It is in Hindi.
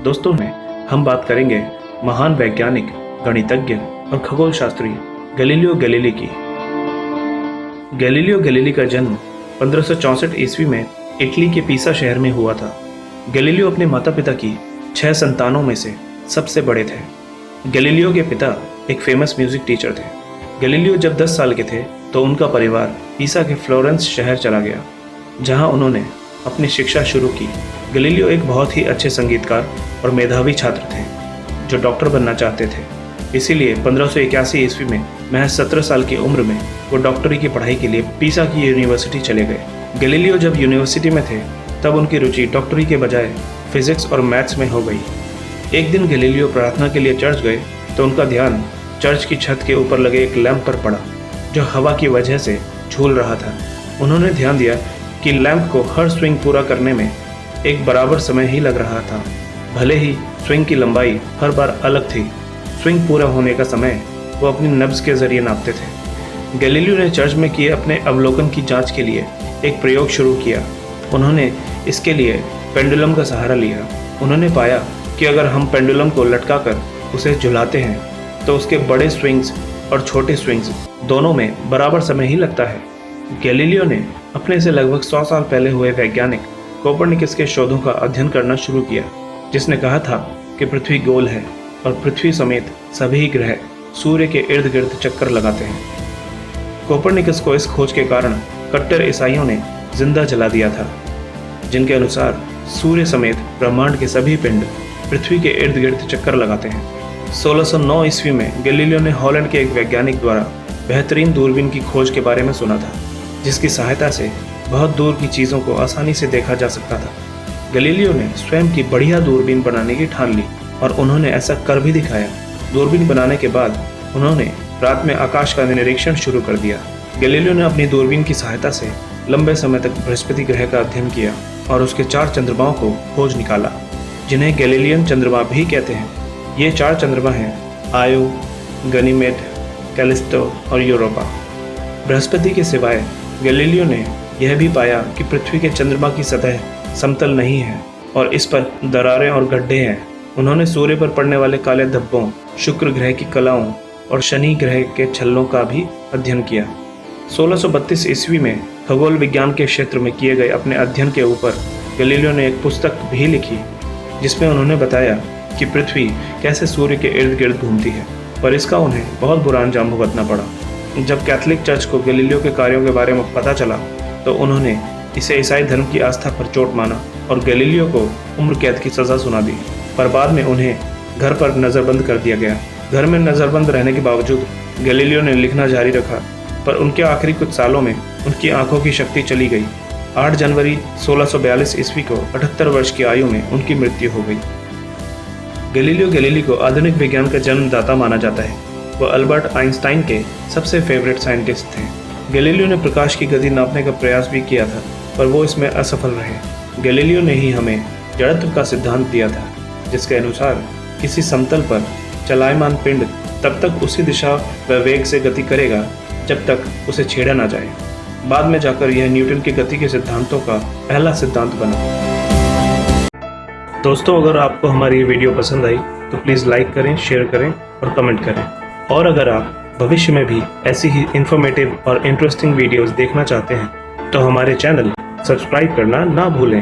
दोस्तों में हम बात करेंगे महान वैज्ञानिक, गणितज्ञ और खगोल शास्त्री गैलीलियो गैलीली की। गैलीलियो गैलीली का जन्म 1564 ईस्वी में इटली के पीसा शहर में हुआ था। गैलीलियो अपने माता पिता की 6 संतानों में से सबसे बड़े थे। गैलीलियो के पिता एक फेमस म्यूजिक टीचर थे। गैलीलियो जब 10 साल के थे तो उनका परिवार पीसा के फ्लोरेंस शहर चला गया, जहां उन्होंने अपनी शिक्षा शुरू की। गैलीलियो एक बहुत ही अच्छे संगीतकार और मेधावी छात्र थे जो डॉक्टर बनना चाहते थे। इसीलिए 1581 ईस्वी में महज 17 साल की उम्र में वो डॉक्टरी की पढ़ाई के लिए पीसा की यूनिवर्सिटी चले गए। गैलीलियो जब यूनिवर्सिटी में थे तब उनकी रुचि डॉक्टरी के बजाय फिजिक्स और मैथ्स में हो गई। एक दिन गैलीलियो प्रार्थना के लिए चर्च गए तो उनका ध्यान चर्च की छत के ऊपर लगे एक लैंप पर पड़ा जो हवा की वजह से झूल रहा था। उन्होंने ध्यान दिया कि लैंप को हर स्विंग पूरा करने में एक बराबर समय ही लग रहा था, भले ही स्विंग की लंबाई हर बार अलग थी। स्विंग पूरा होने का समय वो अपनी नब्ज के जरिए नापते थे। गैलीलियो ने चर्च में किए अपने अवलोकन की जांच के लिए एक प्रयोग शुरू किया। उन्होंने इसके लिए पेंडुलम का सहारा लिया। उन्होंने पाया कि अगर हम पेंडुलम को लटकाकर उसे झुलाते हैं तो उसके बड़े स्विंग्स और छोटे स्विंग्स दोनों में बराबर समय ही लगता है। गैलीलियो ने अपने से लगभग 100 साल पहले हुए वैज्ञानिक कोपरनिकस के शोधों का अध्ययन करना शुरू किया, जिसने कहा था कि पृथ्वी गोल है और पृथ्वी समेत सभी ग्रह सूर्य के इर्द गिर्द चक्कर लगाते हैं। कोपरनिकस को इस खोज के कारण कट्टर ईसाइयों ने जिंदा जला दिया था, जिनके अनुसार सूर्य समेत ब्रह्मांड के सभी पिंड पृथ्वी के इर्द गिर्द चक्कर लगाते हैं। 1609 ईस्वी में गैलीलियो ने हॉलैंड के एक वैज्ञानिक द्वारा बेहतरीन दूरबीन की खोज के बारे में सुना था, जिसकी सहायता से बहुत दूर की चीज़ों को आसानी से देखा जा सकता था। गैलीलियो ने स्वयं की बढ़िया दूरबीन बनाने की ठान ली और उन्होंने ऐसा कर भी दिखाया। दूरबीन बनाने के बाद उन्होंने रात में आकाश का निरीक्षण शुरू कर दिया। गैलीलियो ने अपनी दूरबीन की सहायता से लंबे समय तक बृहस्पति ग्रह का अध्ययन किया और उसके 4 चंद्रमाओं को खोज निकाला, जिन्हें गैलीलियन चंद्रमा भी कहते हैं। ये 4 चंद्रमा हैं आयो, गनीमेड, कैलिस्टो और यूरोपा। बृहस्पति के सिवाय गैलीलियो ने यह भी पाया कि पृथ्वी के चंद्रमा की सतह समतल नहीं है और इस पर दरारें और गड्ढे हैं। उन्होंने सूर्य पर पड़ने वाले काले धब्बों, शुक्र ग्रह की कलाओं और शनि ग्रह के छल्लों का भी अध्ययन किया। 1632 ईस्वी में खगोल विज्ञान के क्षेत्र में किए गए अपने अध्ययन के ऊपर गैलीलियो ने एक पुस्तक भी लिखी, जिसमें उन्होंने बताया कि पृथ्वी कैसे सूर्य के इर्द गिर्द घूमती है, पर इसका उन्हें बहुत बुरा अंजाम भुगतना पड़ा। जब कैथोलिक चर्च को गैलीलियो के कार्यों के बारे में पता चला तो उन्होंने इसे ईसाई धर्म की आस्था पर चोट माना और गैलीलियो को उम्र कैद की सज़ा सुना दी, पर बाद में उन्हें घर पर नज़रबंद कर दिया गया। घर में नज़रबंद रहने के बावजूद गैलीलियो ने लिखना जारी रखा, पर उनके आखिरी कुछ सालों में उनकी आंखों की शक्ति चली गई। 8 जनवरी 1642 ईस्वी को 78 वर्ष की आयु में उनकी मृत्यु हो गई। गैलीलियो गैलीली को आधुनिक विज्ञान का जन्मदाता माना जाता है। वह अल्बर्ट आइंस्टाइन के सबसे फेवरेट साइंटिस्ट थे। गैलीलियो ने प्रकाश की गति नापने का प्रयास भी किया था, पर वो इसमें असफल रहे। गैलीलियो ने ही हमें जड़त्व का सिद्धांत दिया था, जिसके अनुसार किसी समतल पर चलायमान पिंड तब तक उसी दिशा व वेग से गति करेगा जब तक उसे छेड़ा ना जाए। बाद में जाकर यह न्यूटन की गति के सिद्धांतों का पहला सिद्धांत बना। दोस्तों, अगर आपको हमारी ये वीडियो पसंद आई तो प्लीज़ लाइक करें, शेयर करें और कमेंट करें। और अगर आप भविष्य में भी ऐसी ही इन्फॉर्मेटिव और इंटरेस्टिंग वीडियोस देखना चाहते हैं तो हमारे चैनल सब्सक्राइब करना ना भूलें।